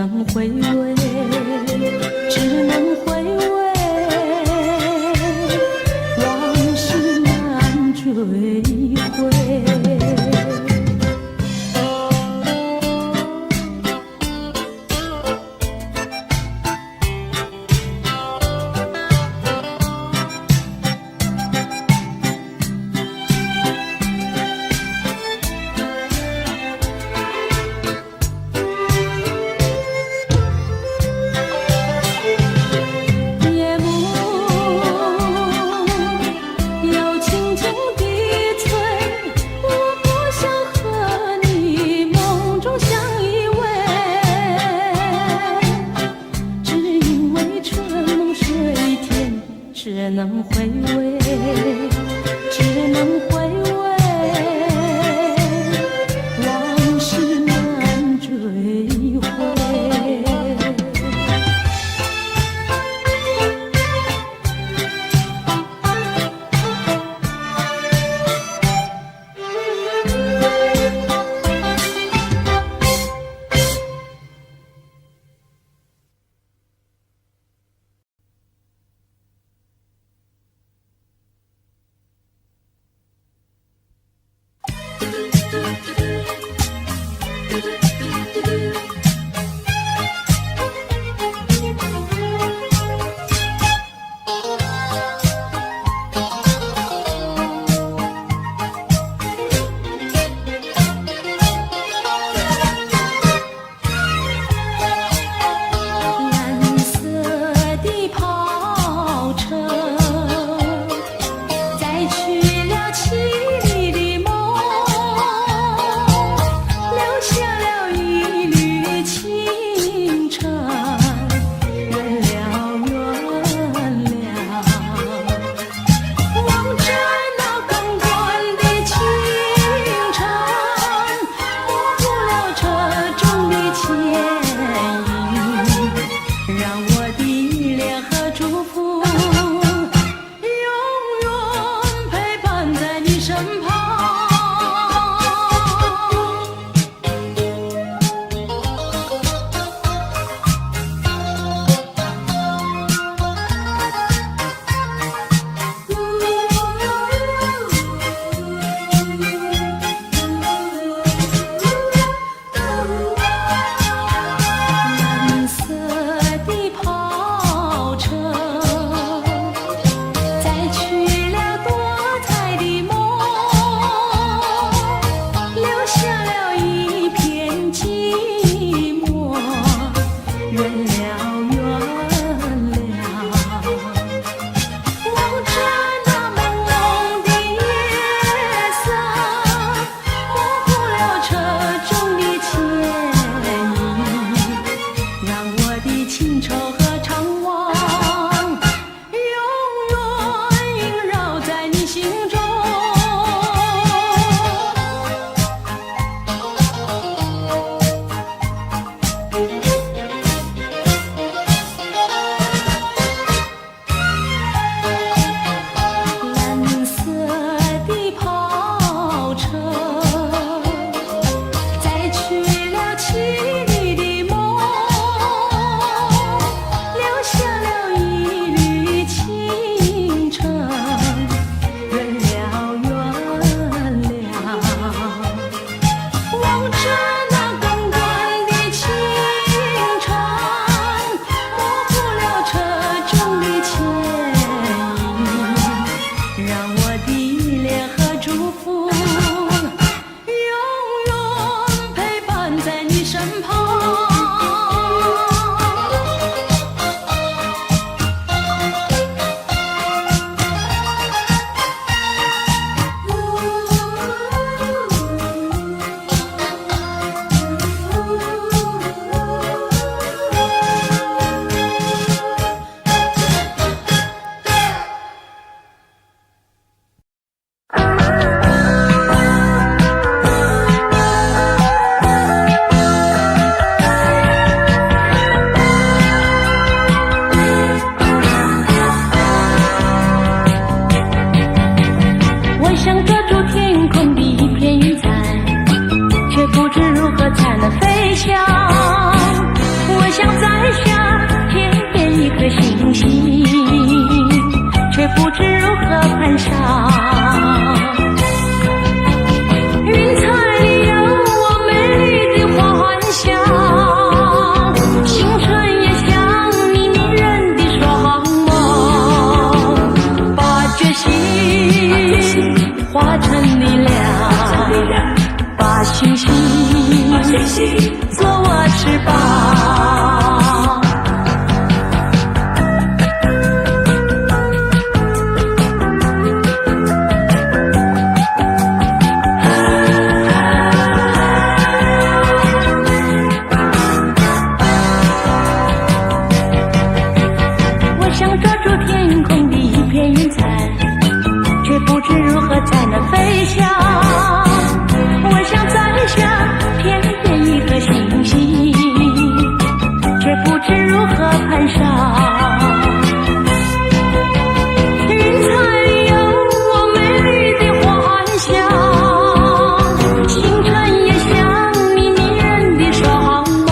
能回味，只能回味，往事难追回。把星星做我翅膀。我想抓住天空的一片云彩，却不知如何才能飞翔。我想摘下片片一颗星星，却不知如何攀上。云彩里有我美丽的幻想，星辰也像你迷人的双眸，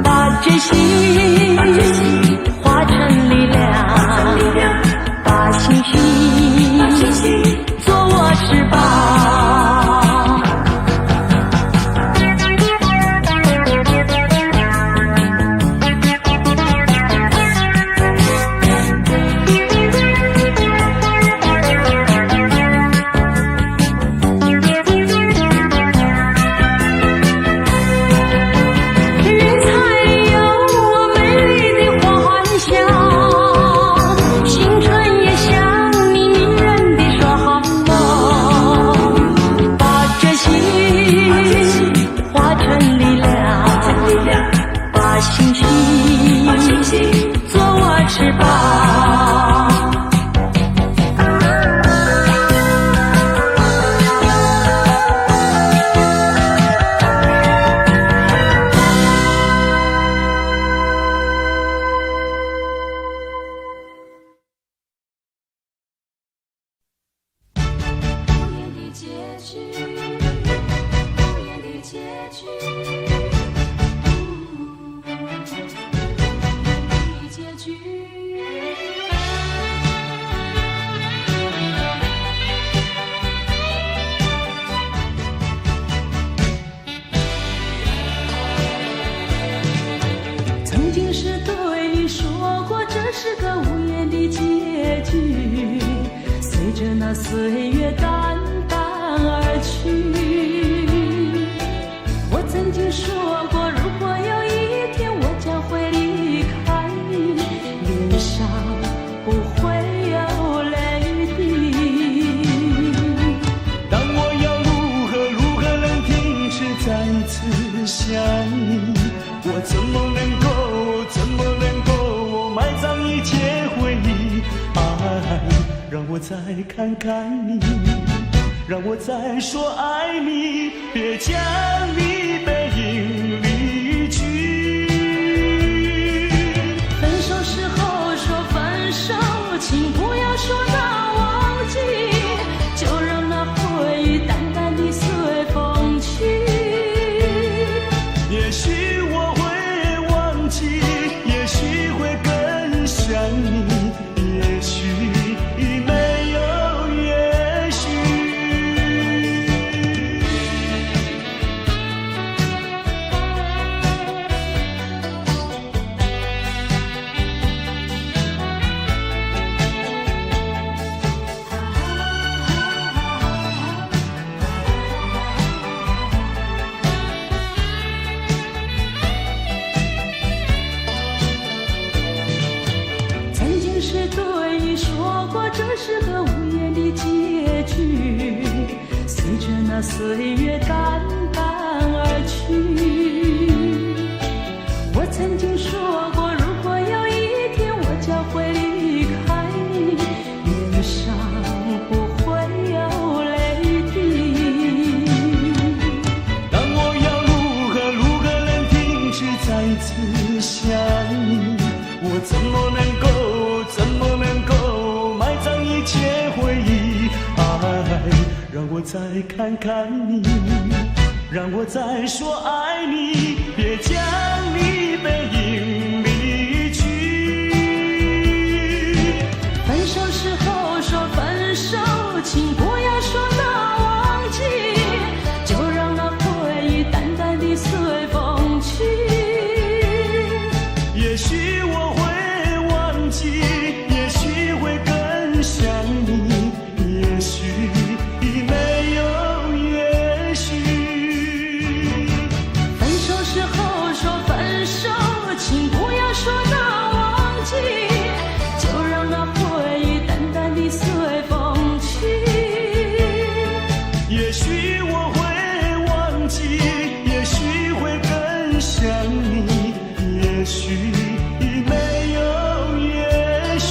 把真心化成力量，把星星做我翅膀。做我翅膀。曾经是对你说过，这是个无言的结局，随着那岁月淡淡而去。我曾经说过，如果有一天我将会离开你，脸上不会有泪滴。但我要如何能停止再次想你？我怎么能够埋葬一切回忆？爱，让我再看看你，让我再说爱你，别将你背影离去。分手时候说分手，请不要说那忘记，就让那回忆淡淡地随风去。也许我会忘记，也许会更想你，也许没有也许。曾经是对你说过，这是个无言的结局，随着那岁月淡淡而去。我曾经说过，如果有一天我将会离开你，脸上不会有泪滴。但我要如何能停止再次想你？我怎么能够埋葬一切回忆？爱，让我再看看你，让我再说爱你，别将你背影离去。分手时候说分手，请不要说那忘记，就让那回忆淡淡地随风去。也许我会忘记，也许会更想你，也许没有缘。许，没有也许。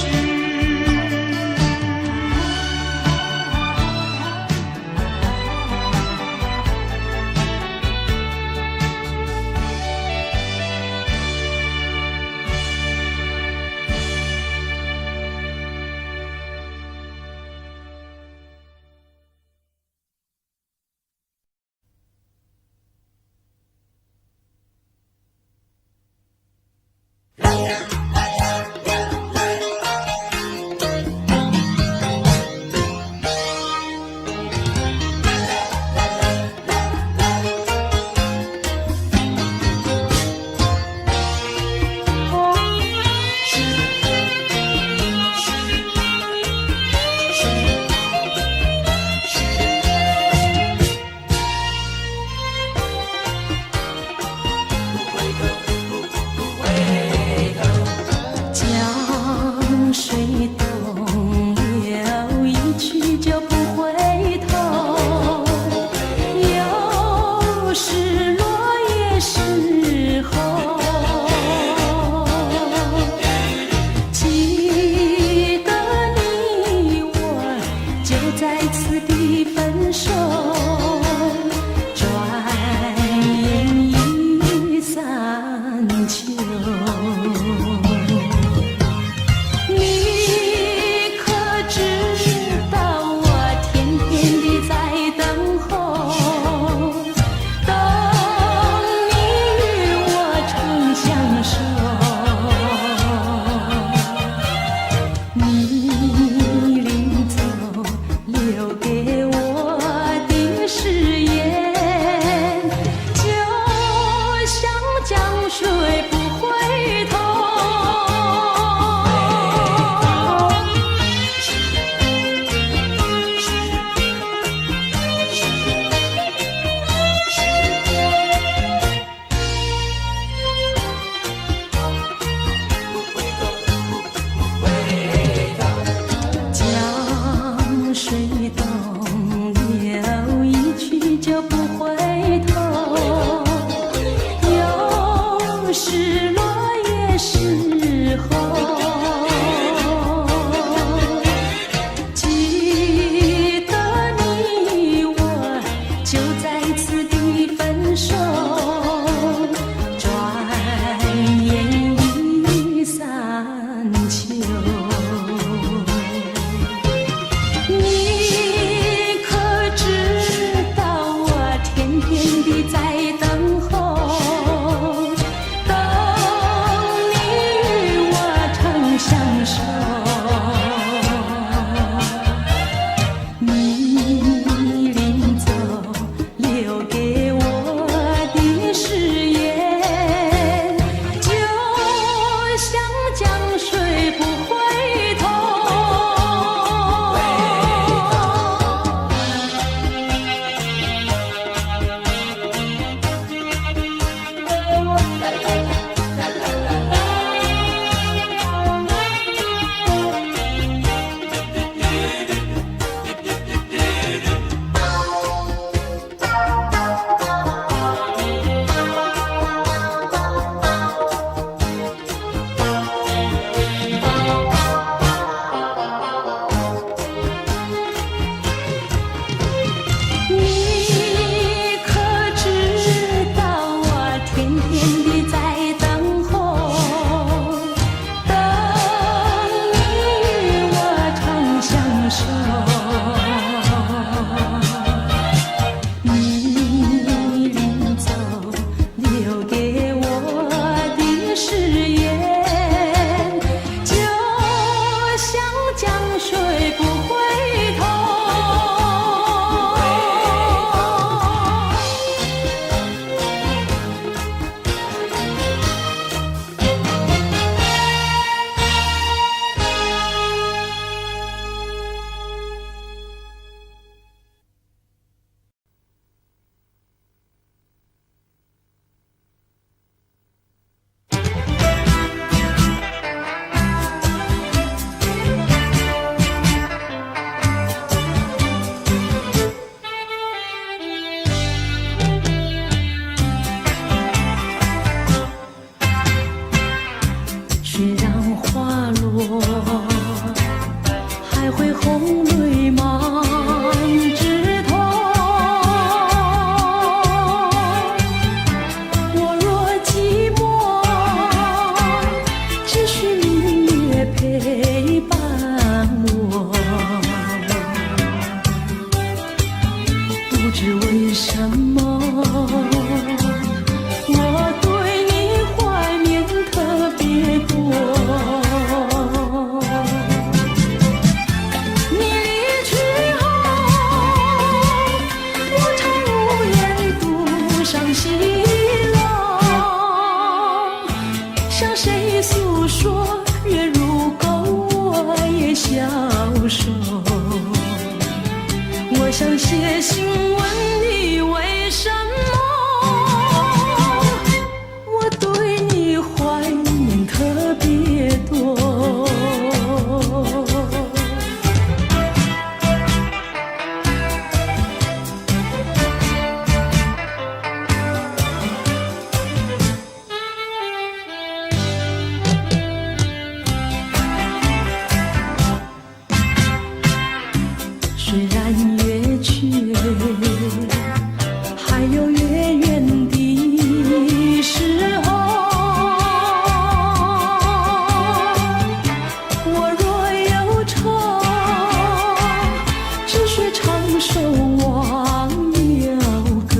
不回头，知为什么我对你怀念特别多。你离去后，我常无言独上西楼，向谁诉说？月如钩，我也消瘦。我想写信问你，为什么我对你怀念特别多。虽然月缺，还有月圆的时候。我若有愁，只需唱首忘忧歌。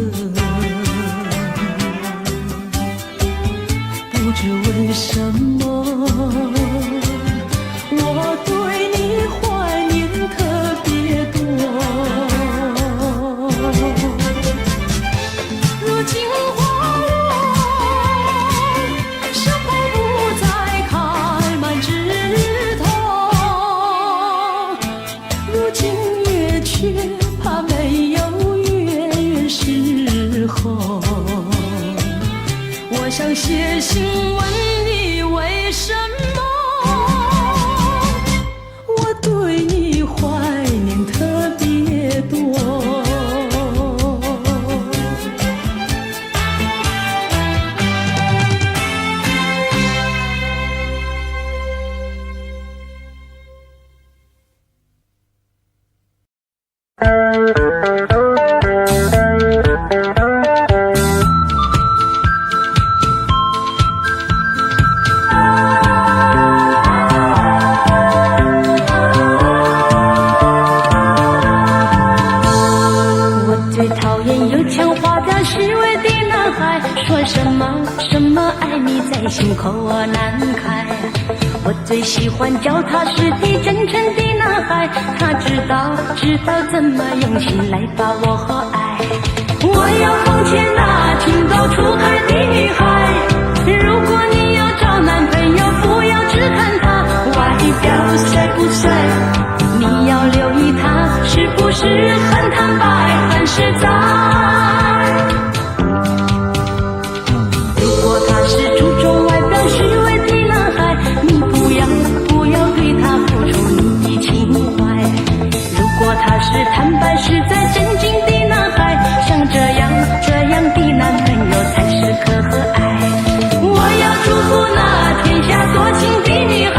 不知为什么，我对你怀念特别多。如今花落，山坡不再开满枝头。如今月缺，怕没有月圆时候。我想写信问你，为什么我对你怀念特别多。最讨厌有钱花掉虚伪的男孩，说什么什么爱你在心口难开。我最喜欢脚踏实地真诚的男孩，他知道怎么用心来把我爱。我要奉劝那情窦初开的女孩，如果你要找男朋友，不要只看他外表帅不帅，你要留意他是不是很坦白很实在。如果他是注重外表虚伪的男孩，你不要对他付出你的情怀。如果他是坦白实在真经的男孩，像这样的男朋友才是可和爱。我要祝福那天下多情的女孩，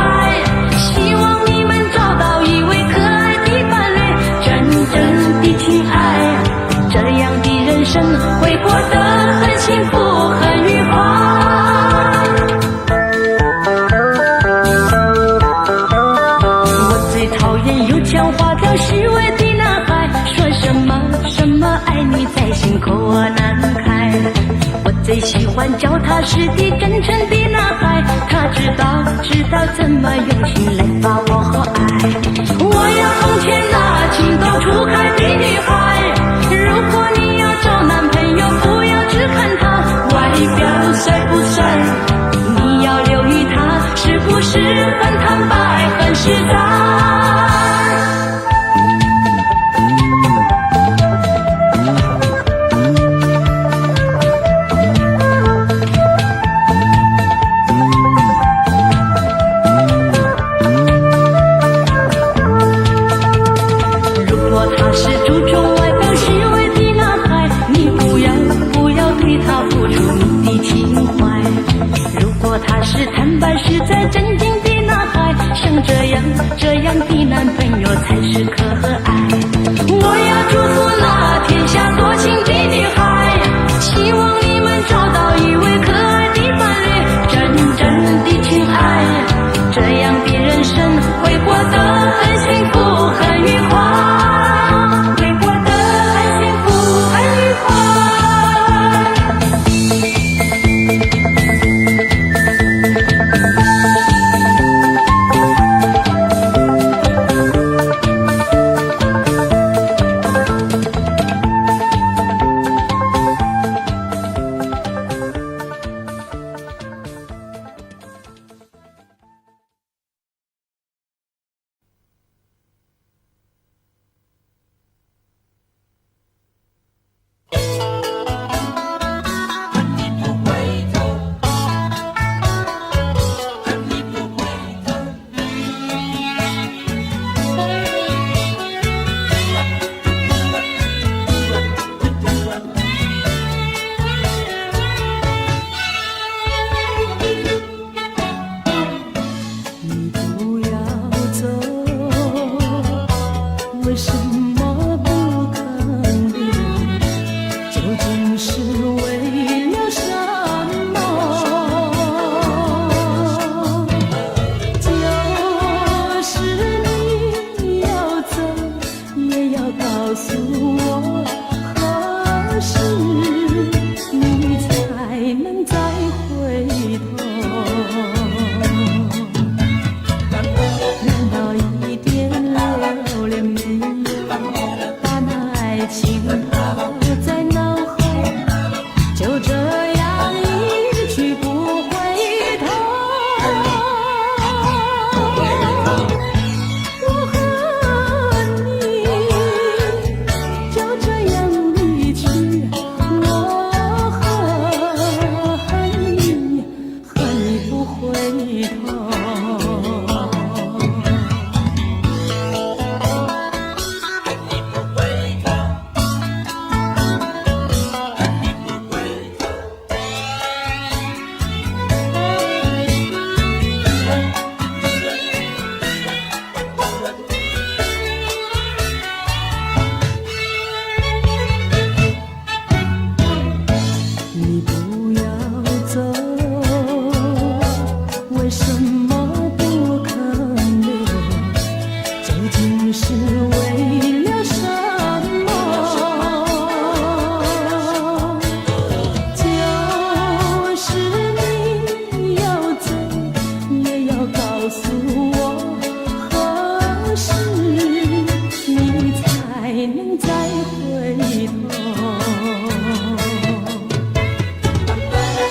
希望你们找到一位可爱的伴侣，真正的情爱，这样的人生会过得很幸福很愉快。我最讨厌有钱花掉虚伪的男孩，说什么什么爱你在心口难开。我最喜欢脚踏实地真诚的男孩，他知道怎么用心来把我爱。我要奉劝那情窦初开的女孩，如果你要找男朋友，不要只看他外表帅不帅，你要留意他是不是很坦白很实在。坦白实在真经的男孩，像这样的男朋友才是可和爱。我要祝福那天下多情的女孩，希望你们找到一位可爱的伴侣，真正的情爱，这样的人生会过得很幸福很愉快，会过得很幸福很时你才能再回头？难道一点留恋没有，把那爱情抛在脑后，就这样一去不回头？我和你就这样离去，我恨你，恨你不回头。你不要走，为什么不肯留？究竟是为了什么？就是你要走，也要告诉我，何时你才能再回头？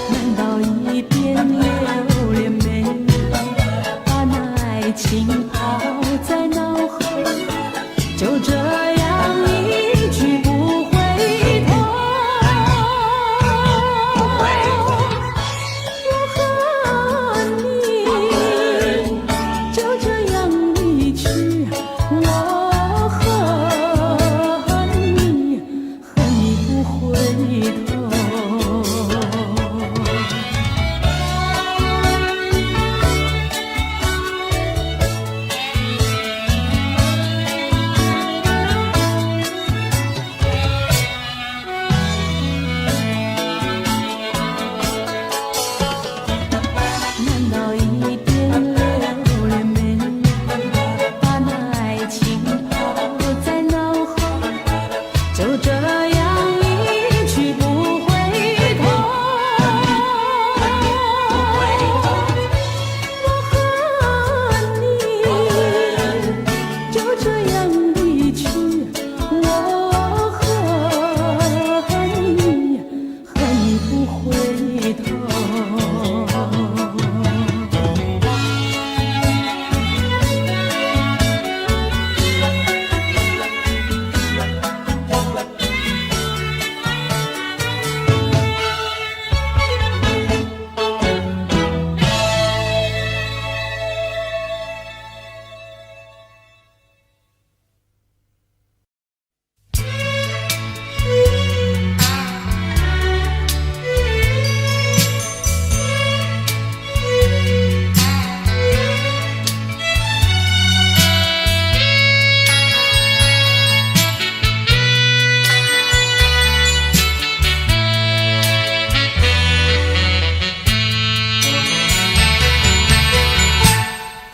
难道一点留恋没有，把那爱情抛在脑后，就这样一去不回头？我和你就这样离去，我恨你，恨你不回头。难道一点留恋没有，把那爱情抛在脑后，就这样一去不回头？我和你就这样离去，我恨你，恨你不回头。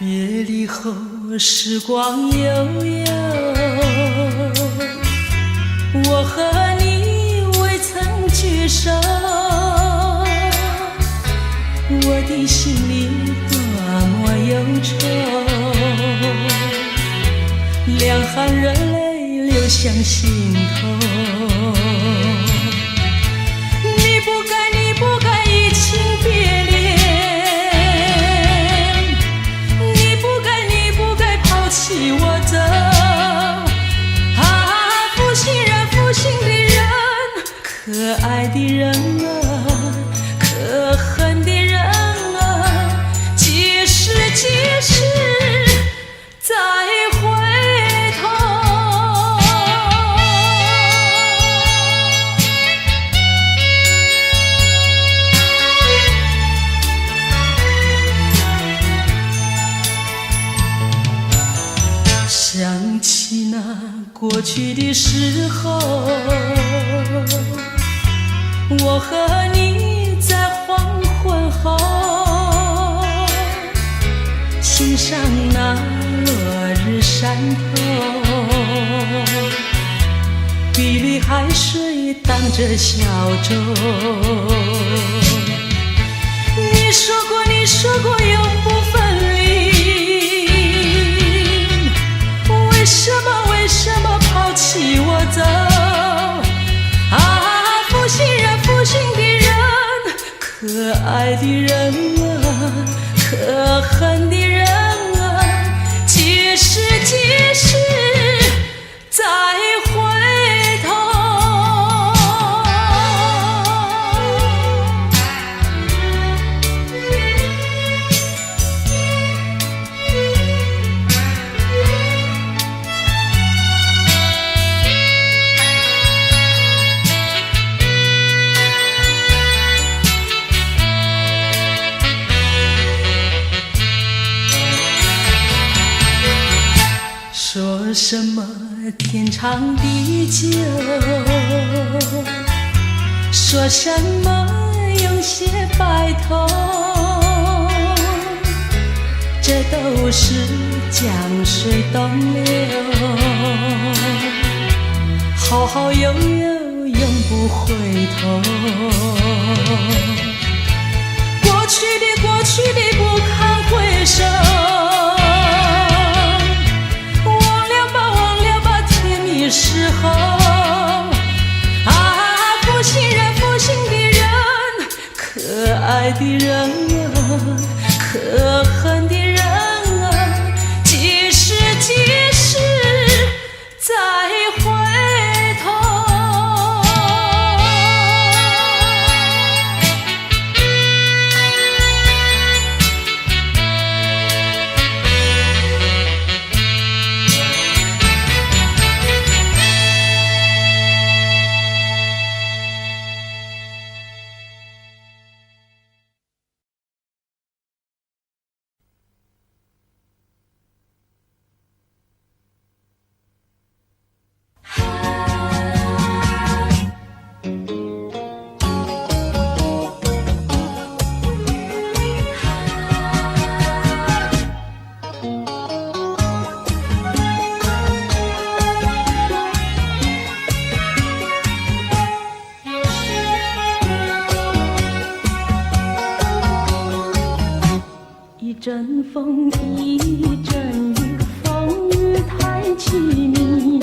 别离后，时光悠悠，我和你未曾聚首，我的心里多么忧愁，两行热泪流向心头。你不该移情别恋，你不该抛弃我走。啊，负心人，负心的人，可爱的人啊，可恨的人啊，几时再回头？想起那过去的时候，我和你在黄昏后欣赏那落日山头，碧绿海水水荡着小舟。你说过，你说过永不分离，为什么，为什么抛弃我走？啊，负心人，负心的人，可爱的人啊，可恨的人啊，几时，几时再回头？说什么天长地久，说什么永结白头，这都是江水东流，好好悠悠永不回头。过去的，过去的不堪回首，时候啊，负心人，负心的人，可爱的人啊，可恨的人啊，几时，几时再回头？一阵风，一阵雨，风雨太凄迷。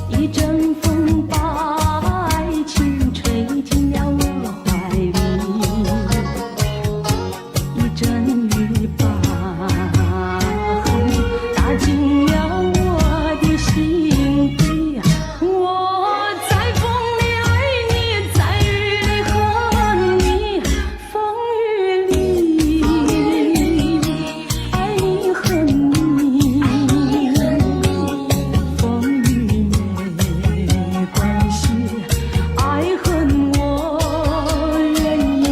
一阵风把爱情吹进了我怀里，一阵雨把恨打进了我的心底。我在风里爱你，在雨里恨你，风雨里爱你恨你，风雨没关系，爱恨我愿意，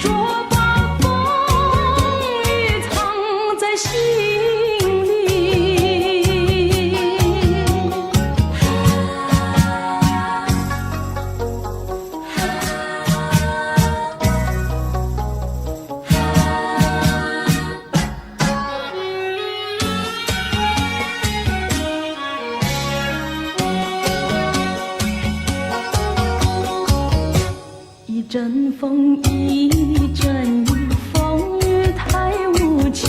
捉把风雨藏在心里。一阵风，一阵雨，风雨太无情。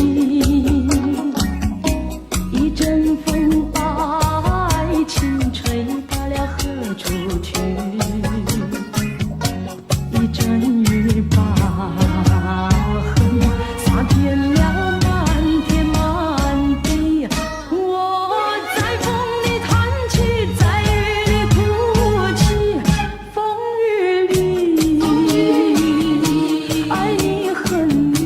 一阵风把爱情吹到了何处去？一阵雨把恨洒遍了满天满地。我在风里弹起，在雨里哭泣，风雨里爱你恨你，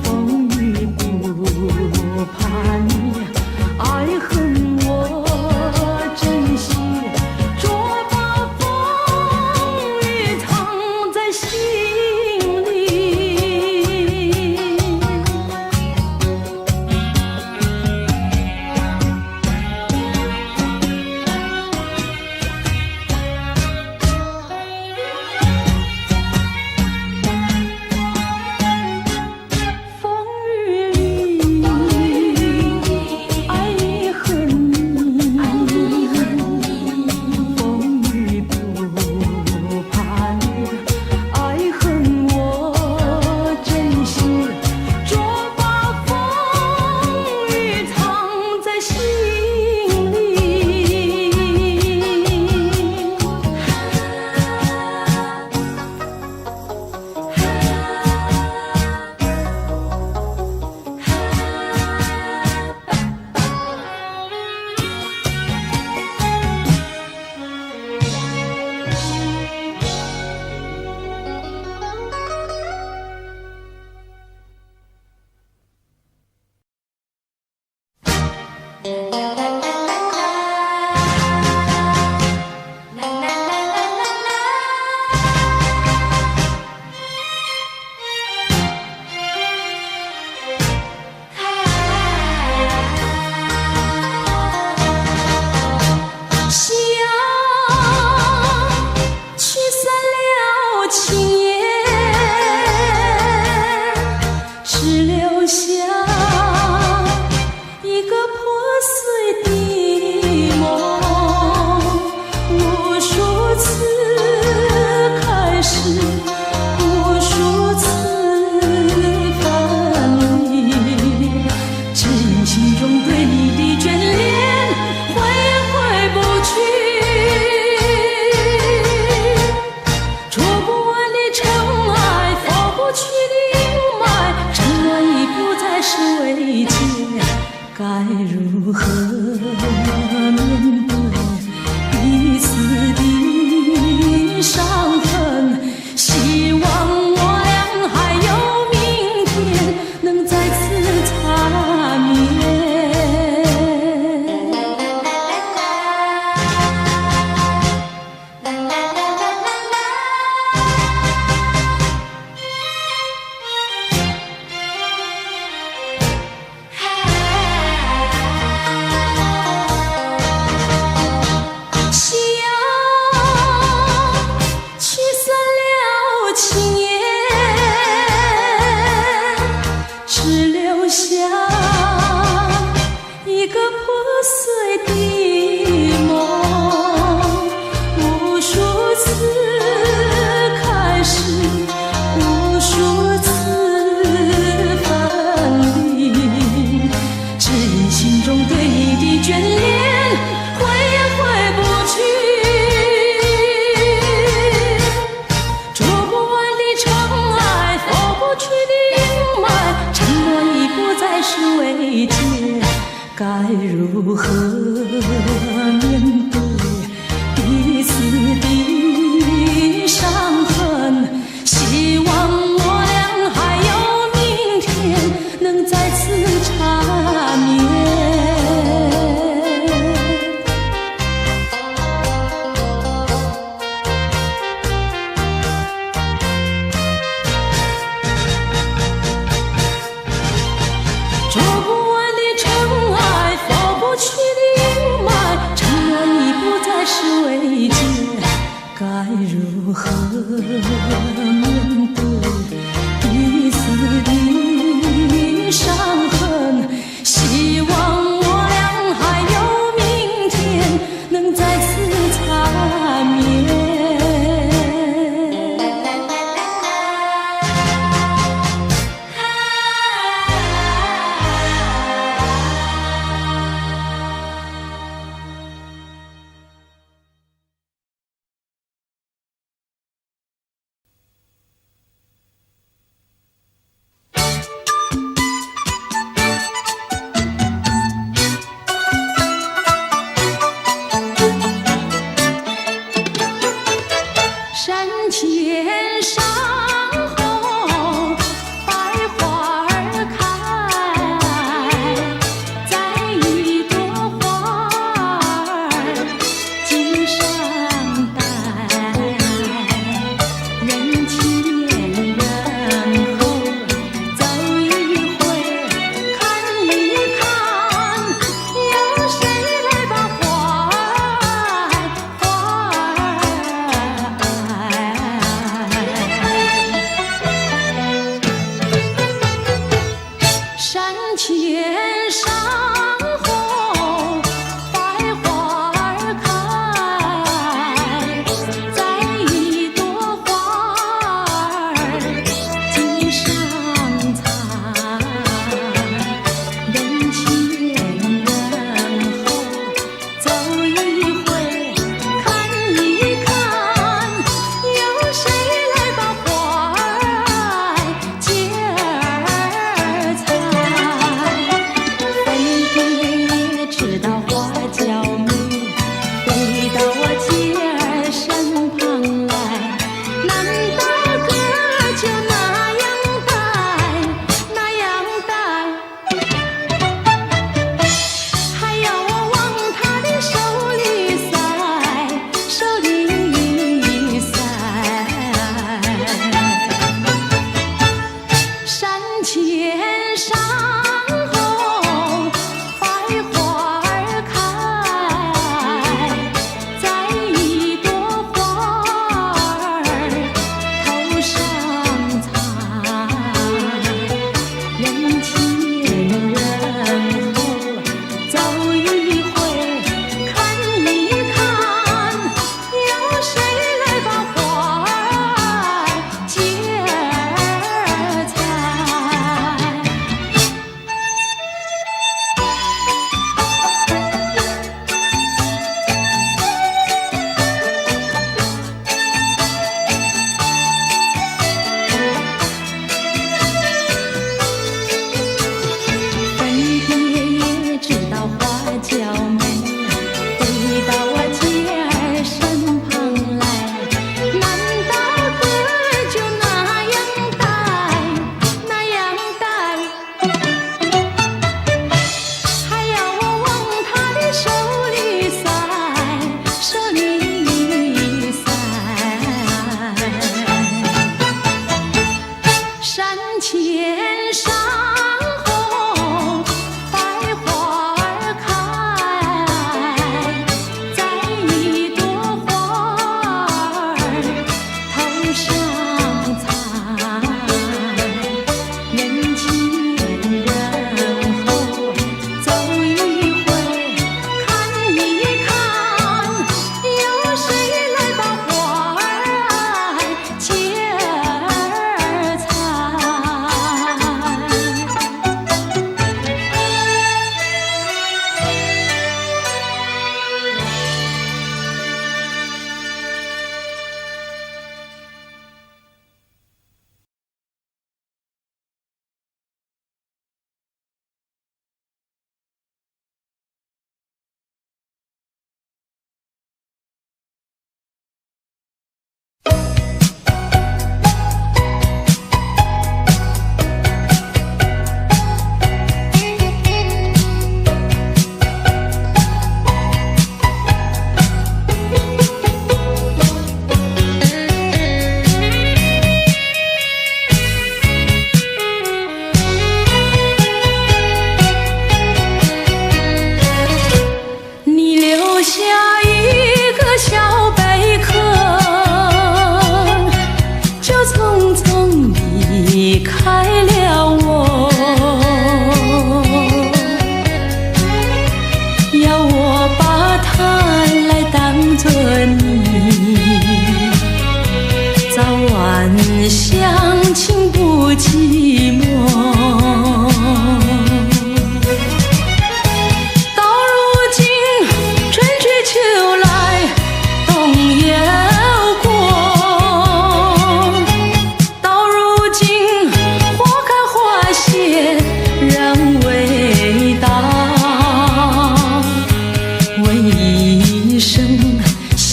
风雨不怕你，爱恨我珍惜，捉把风如何面对彼此的伤痕？希望我俩还有明天，能再次缠绵。捉不完的尘埃，拂不去的阴霾，承认已不再是慰藉，该如何面对彼此的伤痕？希望我俩还有明天，能再次缠绵。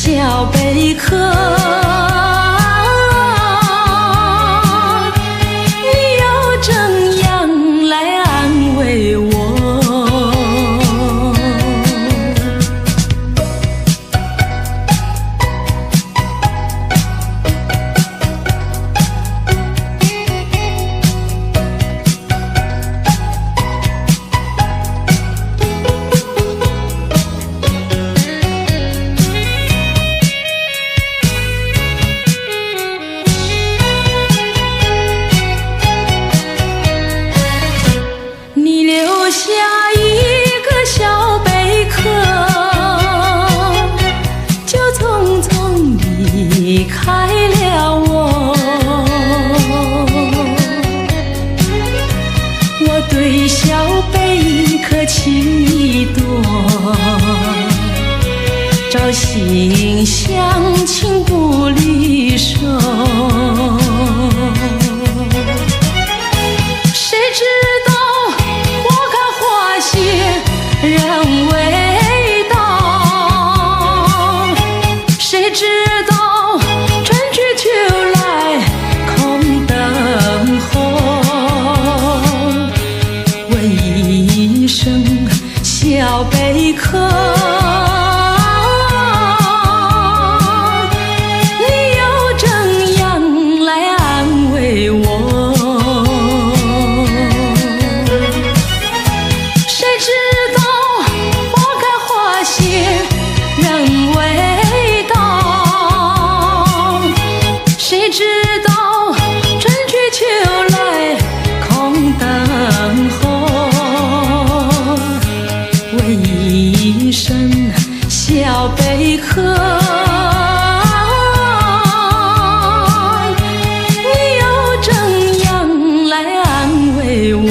小贝壳，你又怎样来安慰我？离开了我，我对小贝壳情意多，朝夕相亲不离手。谁知道花开花谢人未到，谁知道小贝壳，你又怎样来安慰我？谁知道花开花谢人未到，谁知道春去秋来空等候。一声小贝壳，你又怎样来安慰我？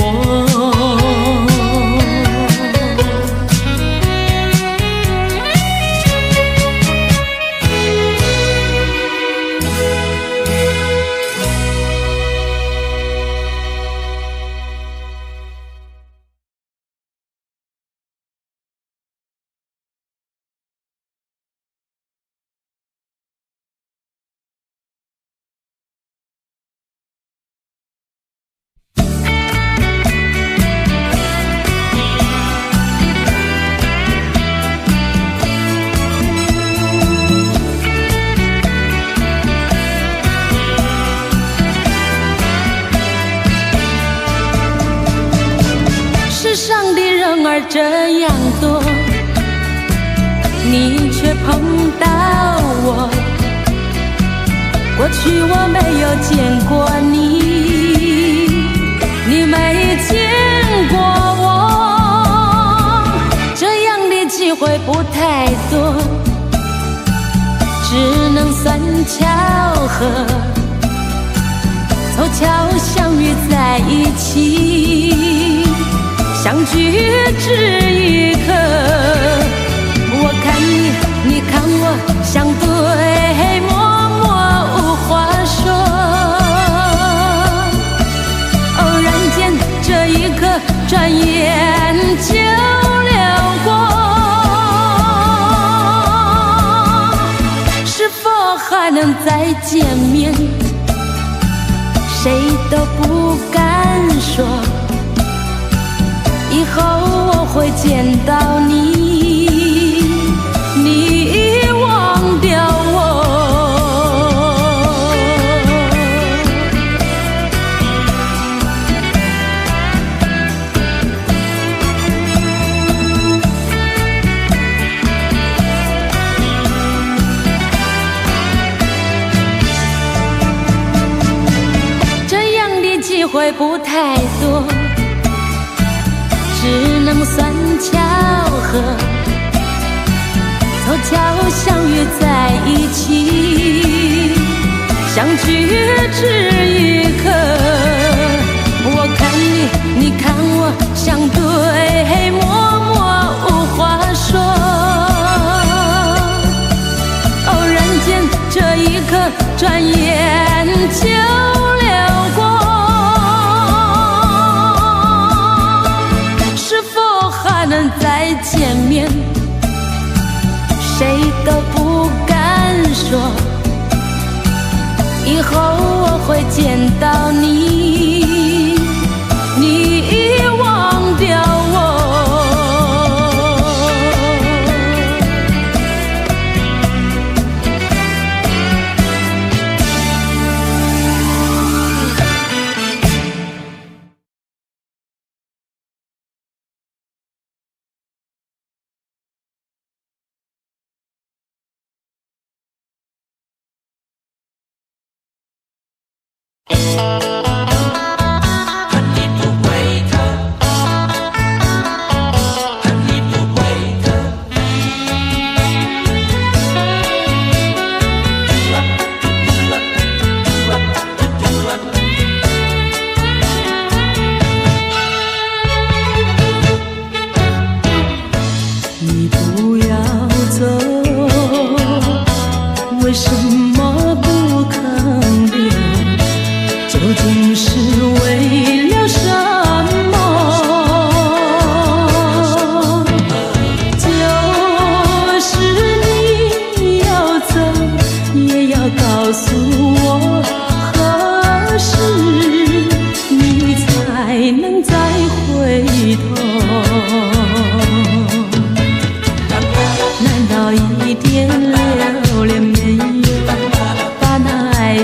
世上的人儿这样多，你却碰到我。过去我没有见过你，你没见过我，这样的机会不太多，只能算巧合，凑巧相遇在一起。相聚只一刻，我看你，你看我，相对默默无话说。偶然间，这一刻转眼就流过，是否还能再见面？谁都不敢说。以后我会见到你，你忘掉我。这样的机会不太多，只能算巧合，凑巧相遇在一起，相聚只一刻。我看你，你看我，相对默默无话说。偶然间，这一刻转眼就流过。还能再见面，谁都不敢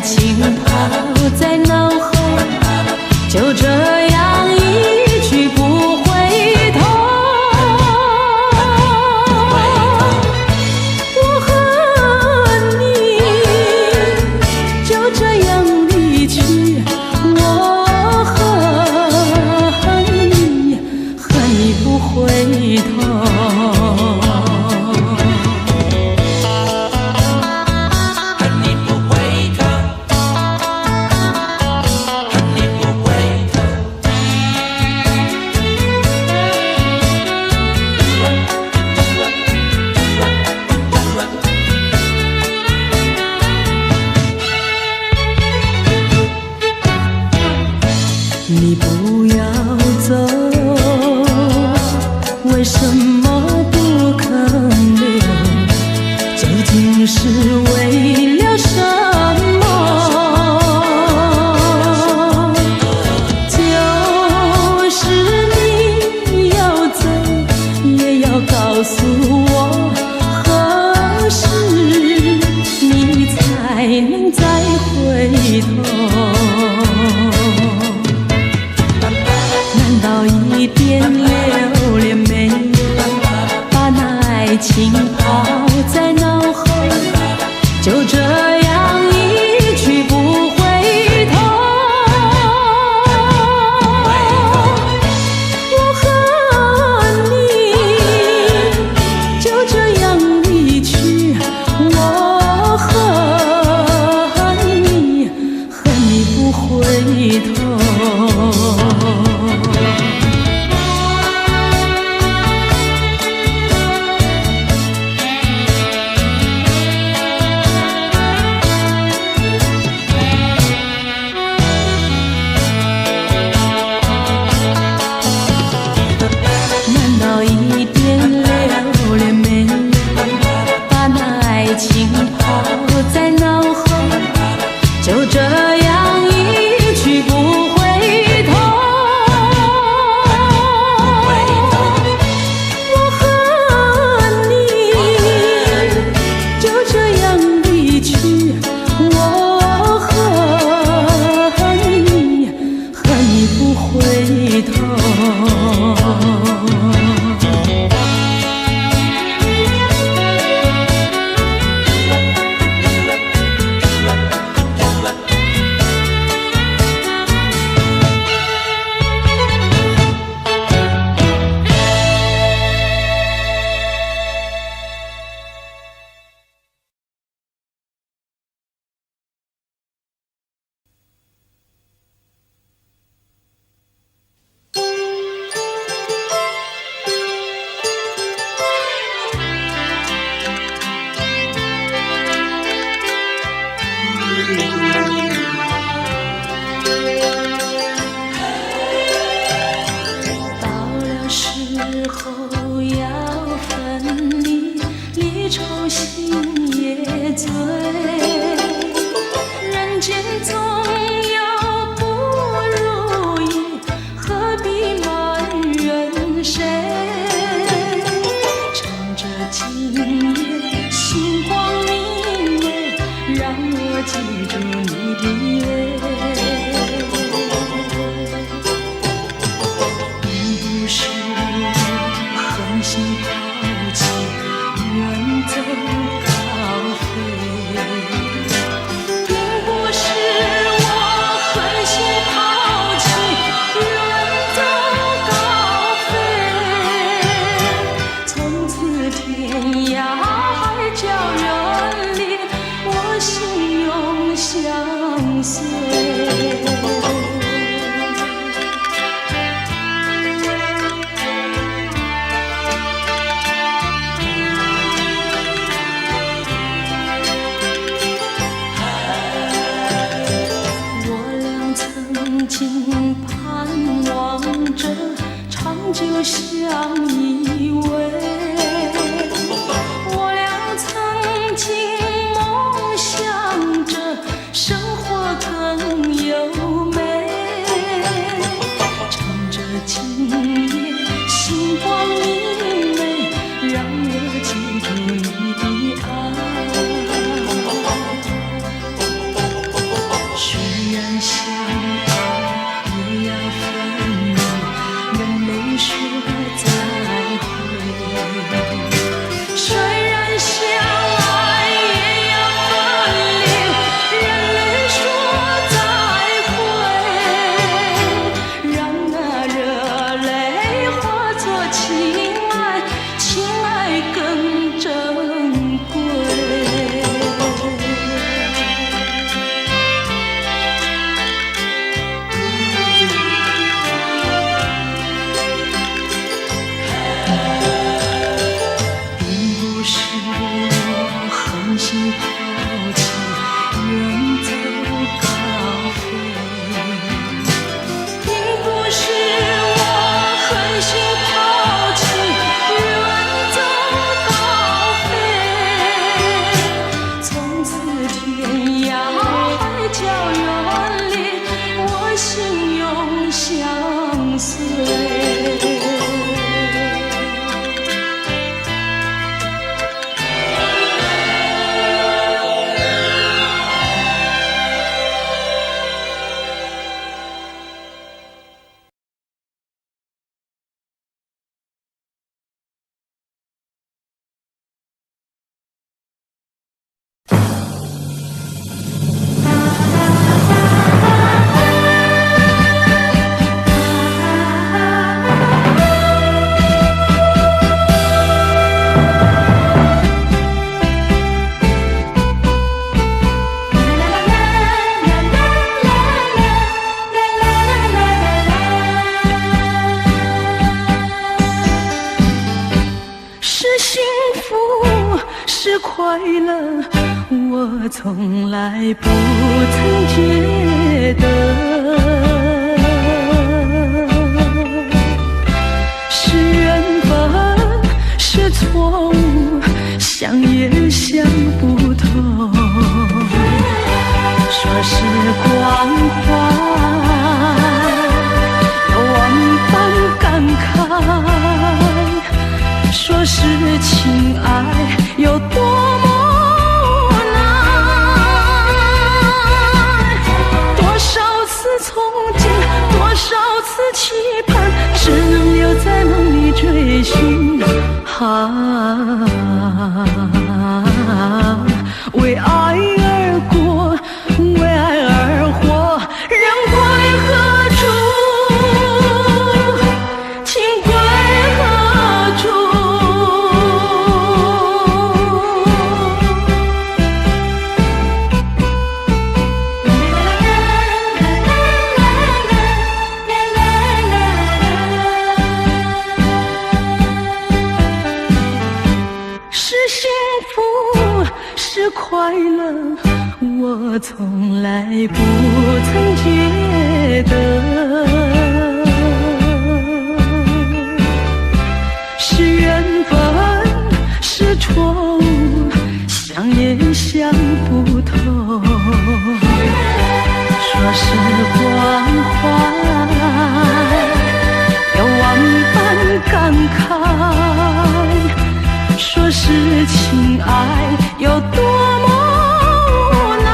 情抛在脑后，就这样一去不回头。我和你就这样离去，我和你不回头。你不要走，为什么不肯留？究竟是为了什么？就是你要走，也要告诉我，何时你才能再回头？一点留恋没有，把那爱情抛在脑后，就这样一去不回头。我和你就这样离去，我和你不回头。情抛在脑后，就这样一去不回头。我和你就这样离去，我和你不回头。了，我从来不曾觉得是缘分，是错误，想也想不透。说时光快，有万般感慨，说是情爱有多么难，多少次憧憬，多少次期盼，只能留在梦里追寻。为爱而过，为爱而活，人归何处？情归何处？是幸福，是快乐，我从来不曾觉得是缘分，是错误，想也想不透。说时光快，有万般感慨，说是情爱有多么难，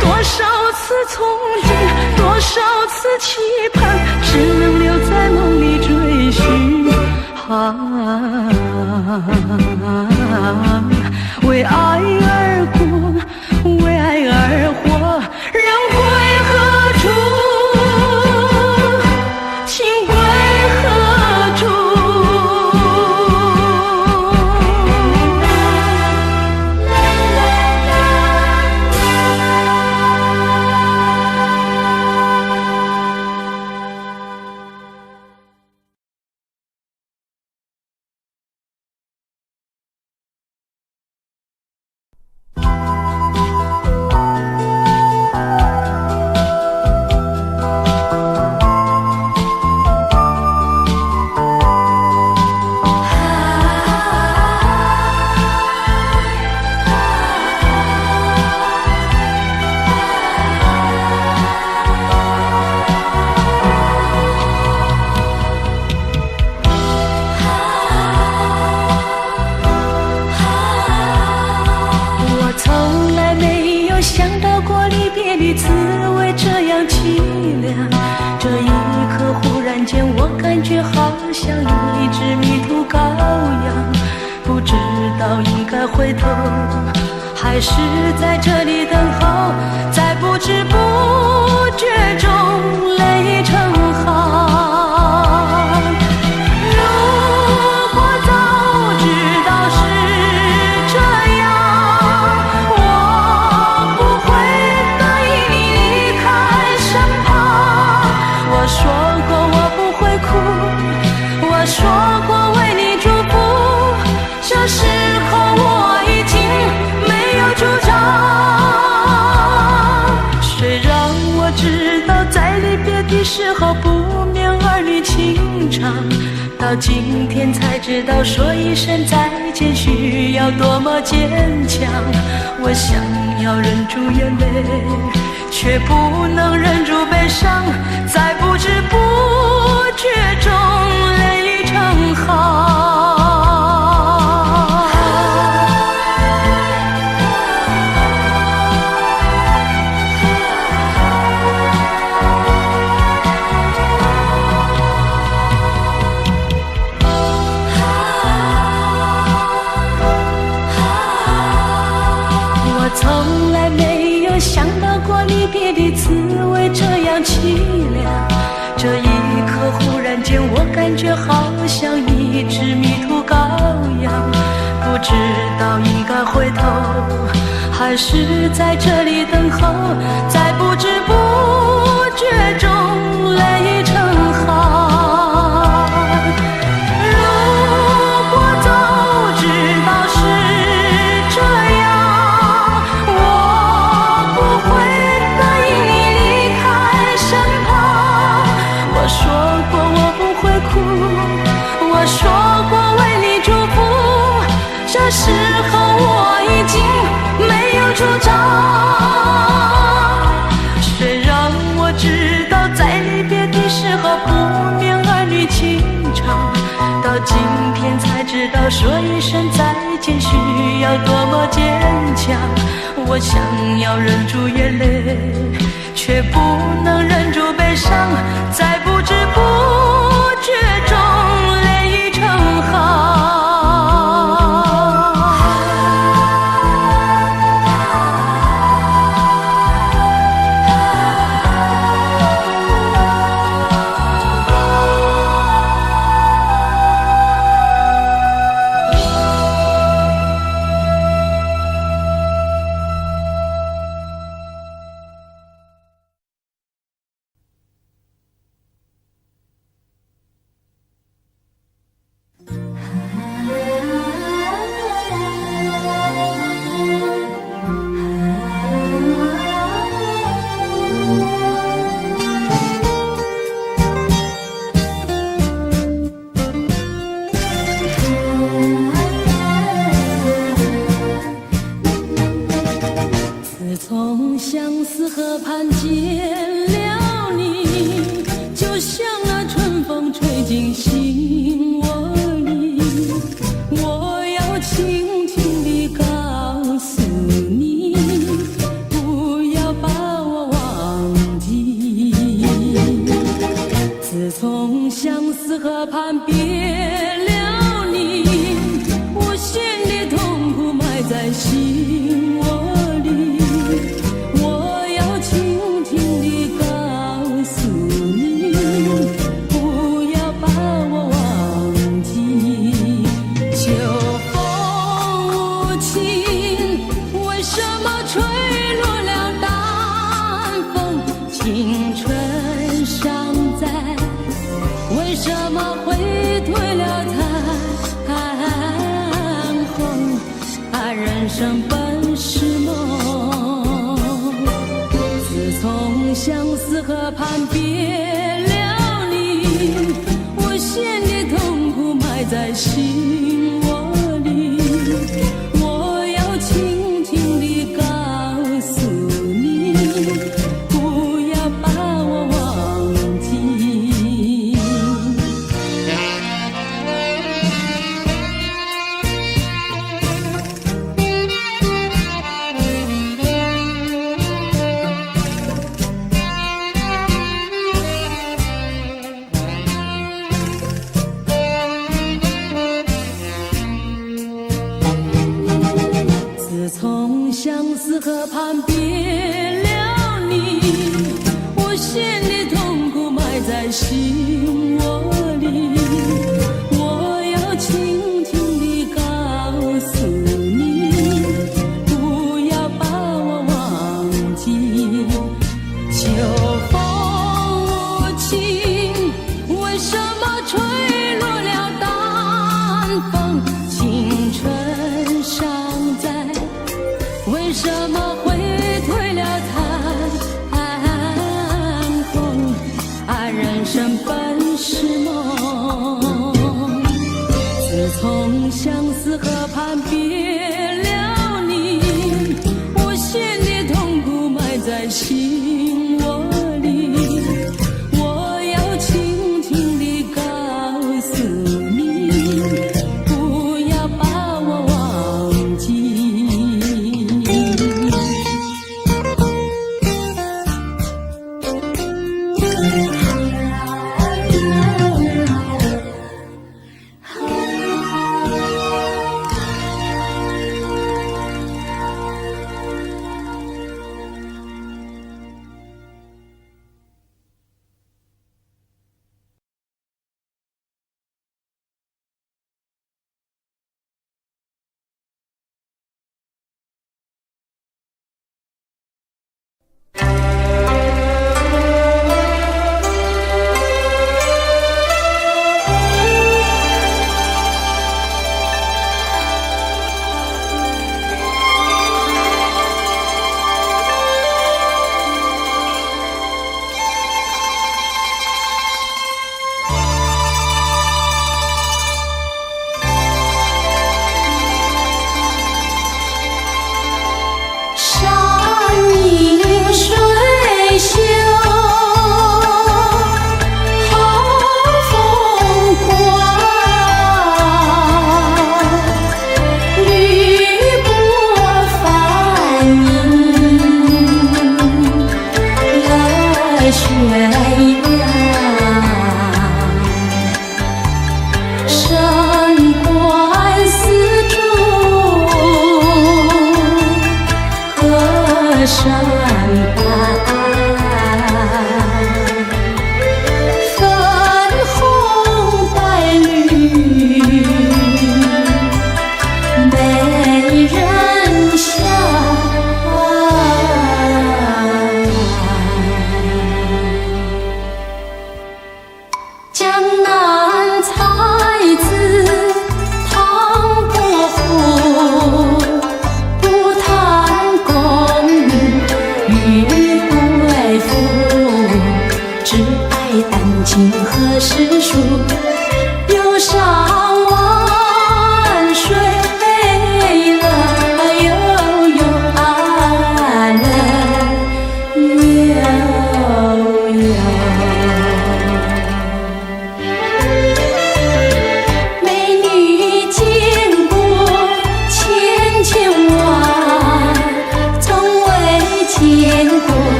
多少次憧憬，多少次期盼，只能留在梦里追寻。为爱而过，为爱而活，人归何处？情归何处？滋味这样凄凉，这一刻忽然间我感觉好像一只迷途羔羊，不知道应该回头还是在这里等候，在不知不觉中泪成行。说过为你祝福，这时候我已经没有主张。虽然我知道在离别的时候不免儿女情长，到今天才知道说一声再见需要多么坚强。我想要忍住眼泪，却不能忍住悲伤，在不知不觉中泪成行。我从来没有想到过离别的滋味这样凄凉，这一刻忽然间我感觉好像一只迷途羔羊，不知道应该回头还是在这里等候，在不知不觉中泪成行。如果早知的时候我已经没有主张，谁让我知道在离别的时候不免儿女情长，到今天才知道说一声再见需要多么坚强。我想要忍住眼泪，却不能忍住悲伤，在不知不觉中泪已成行。人生本是梦。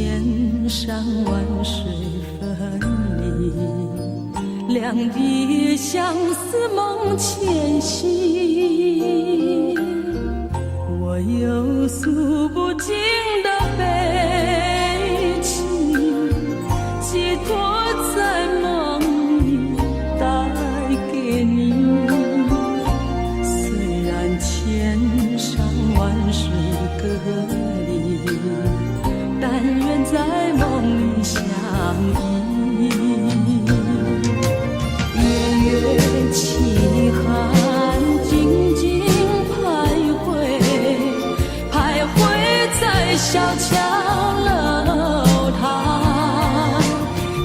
千山万水分离，两地相思梦牵系，我有诉不尽的悲情，寄托在梦里带给你。虽然千山万水隔离，但愿在梦里相依。月月凄寒，静静徘徊，徘徊在小桥楼台。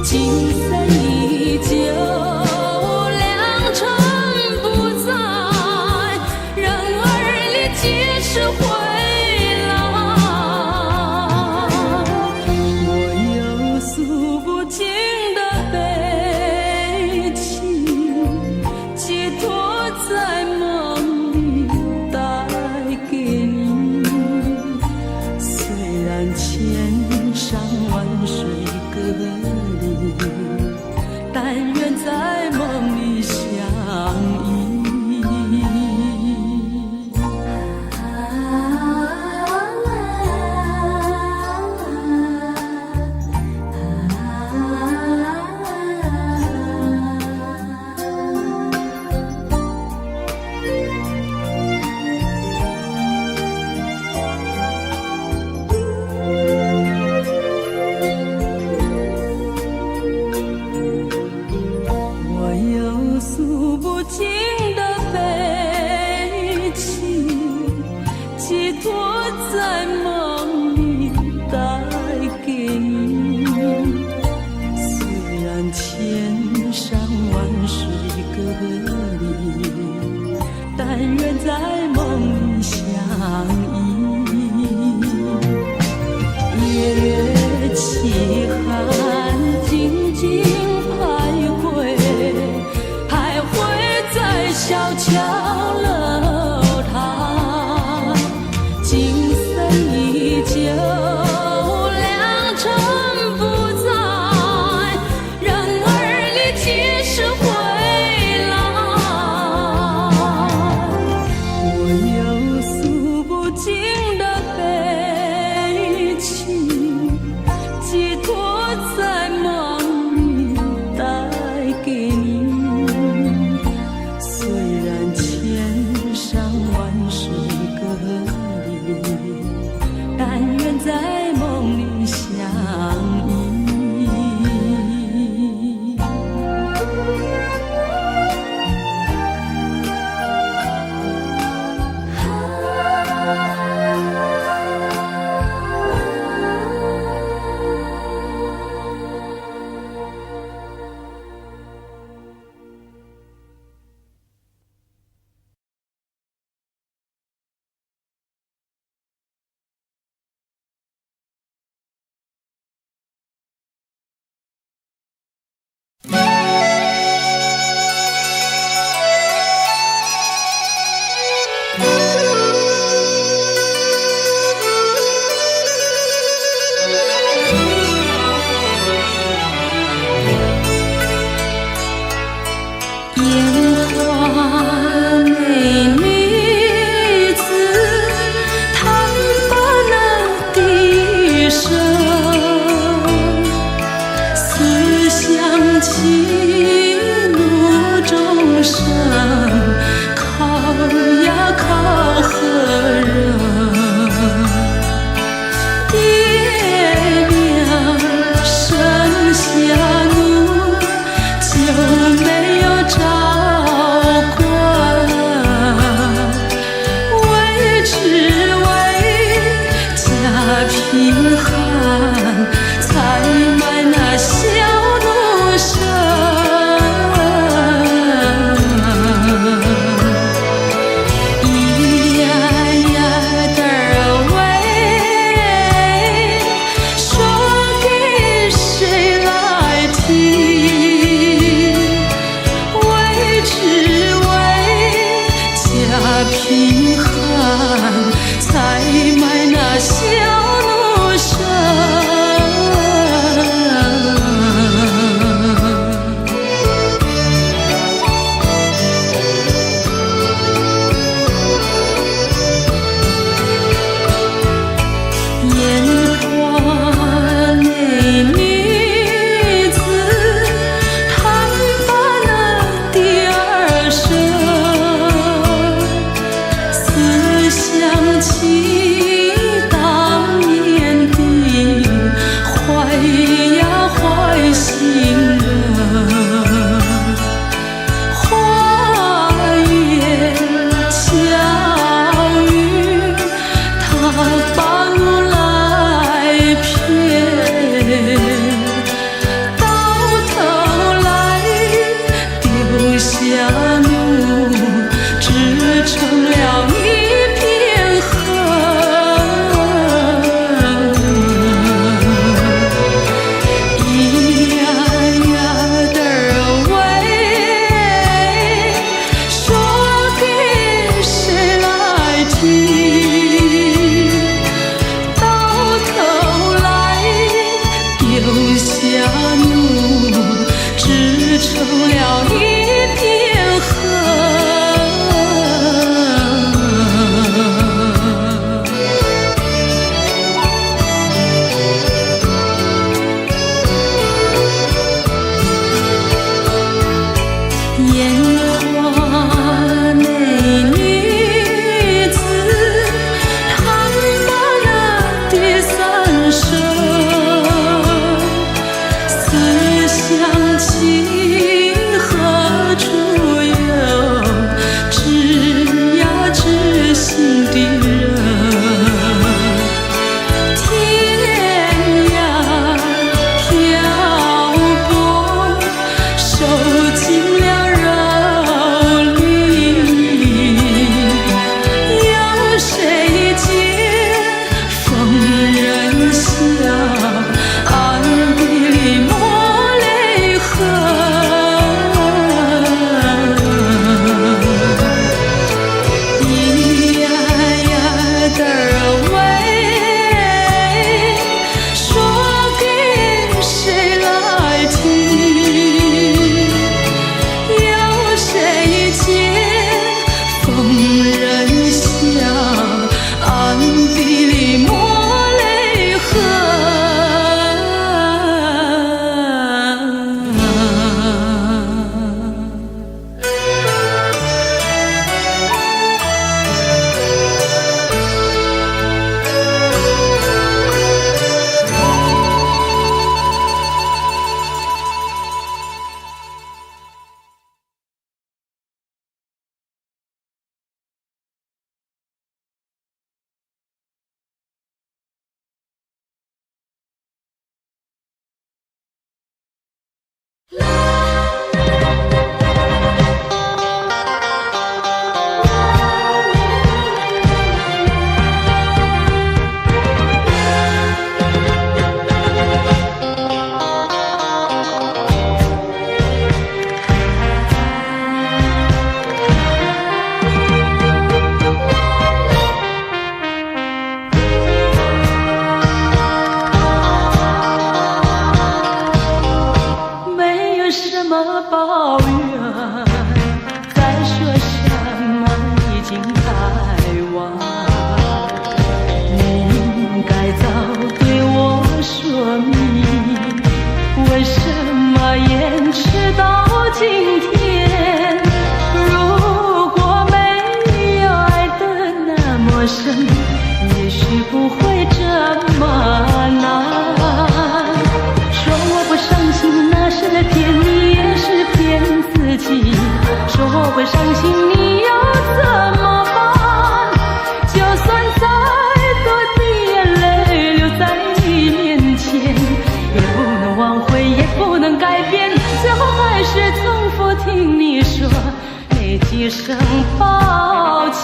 景色依旧，良辰不在，人儿离几时回来？我有诉不尽为什么延迟到今天？如果没有爱得那么深，也许不会这么难。说我不伤心，那是骗你，也是骗自己。说我会伤心，你又怎么办？就算再多的眼泪流在你面前，也不能挽回，也不能改变，最后还是重复听你说那几声抱歉。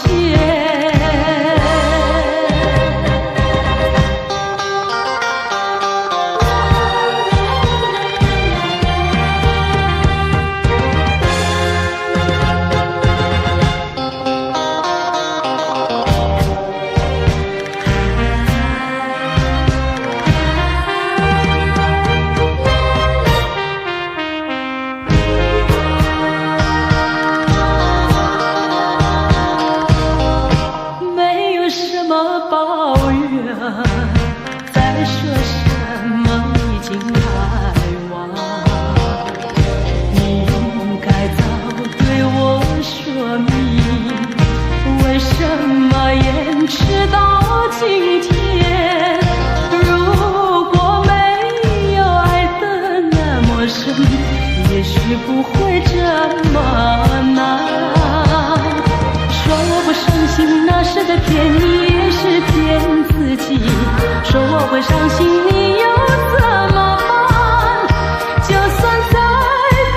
也许不会这么难。说我不伤心，那是在骗你，也是骗自己。说我会伤心，你又怎么办？就算再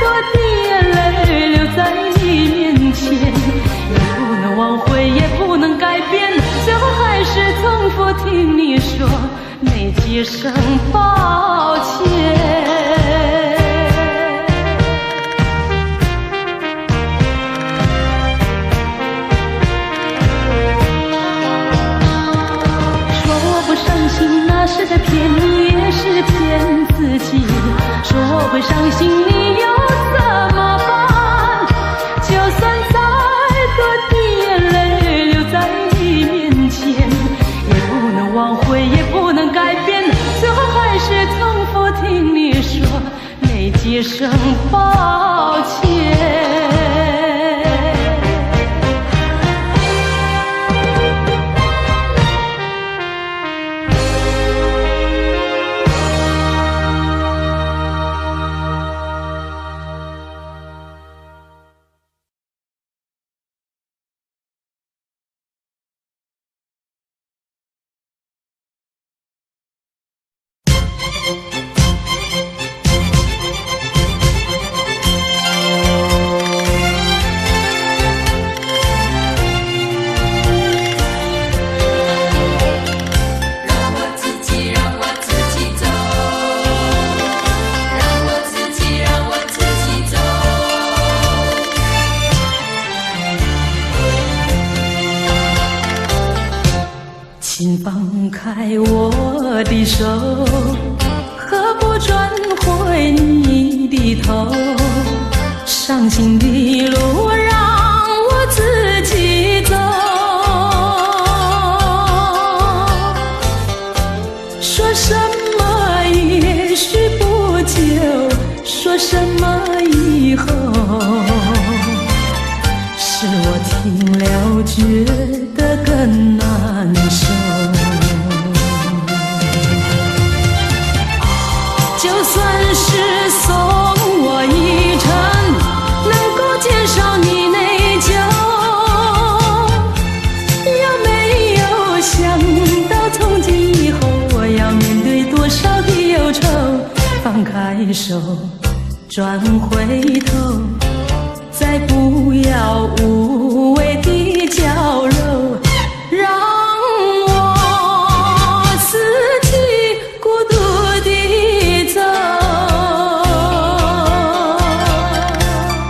多的眼泪流在你面前，也不能挽回，也不能改变，最后还是重复听你说那几声抱歉。那是在骗你，也是骗自己。说我会伤心，你又怎么办？就算再多的眼泪流在你面前，也不能挽回，也不能改变，最后还是重复听你说那几声抱歉。请放开我的手，何不转回你的头？伤心的路让我自己走。说什么也许不久，说什么以后，是我听了觉得更难受。就算是送我一程，能够减少你内疚，有没有想到从今以后我要面对多少的忧愁？放开手，转回头，再不要无谓的娇柔，让我自己孤独地走。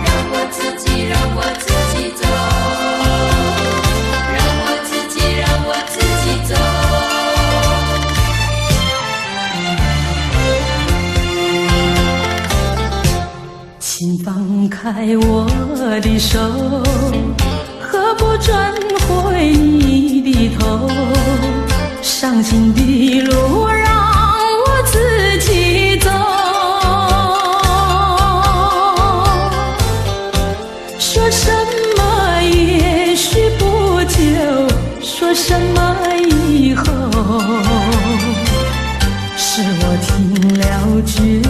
让我自己走，让我自己走。请放开我的手，何不转回你的头？伤心的路让我自己觉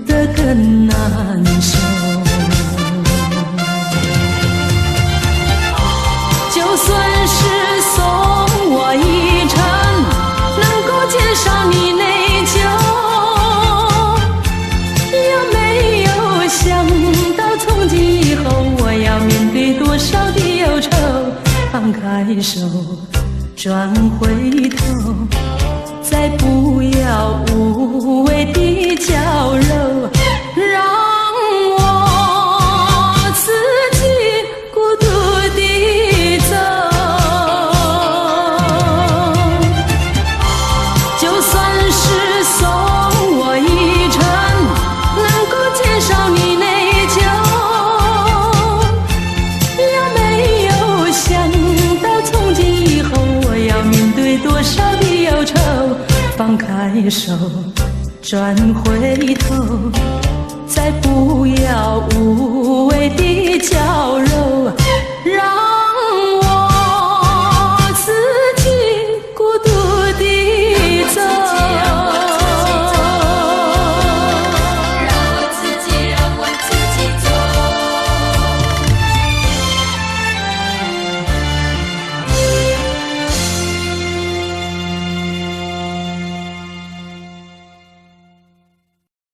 得更难受。就算是送我一程，能够减少你内疚，有没有想到从今以后我要面对多少的忧愁？放开手，转回头，再不要无谓的娇柔，让我自己孤独地走。就算是送我一程，能够减少你内疚，有没有想到从今以后我要面对多少的忧愁？放开手，转回头，再不要无谓的娇柔。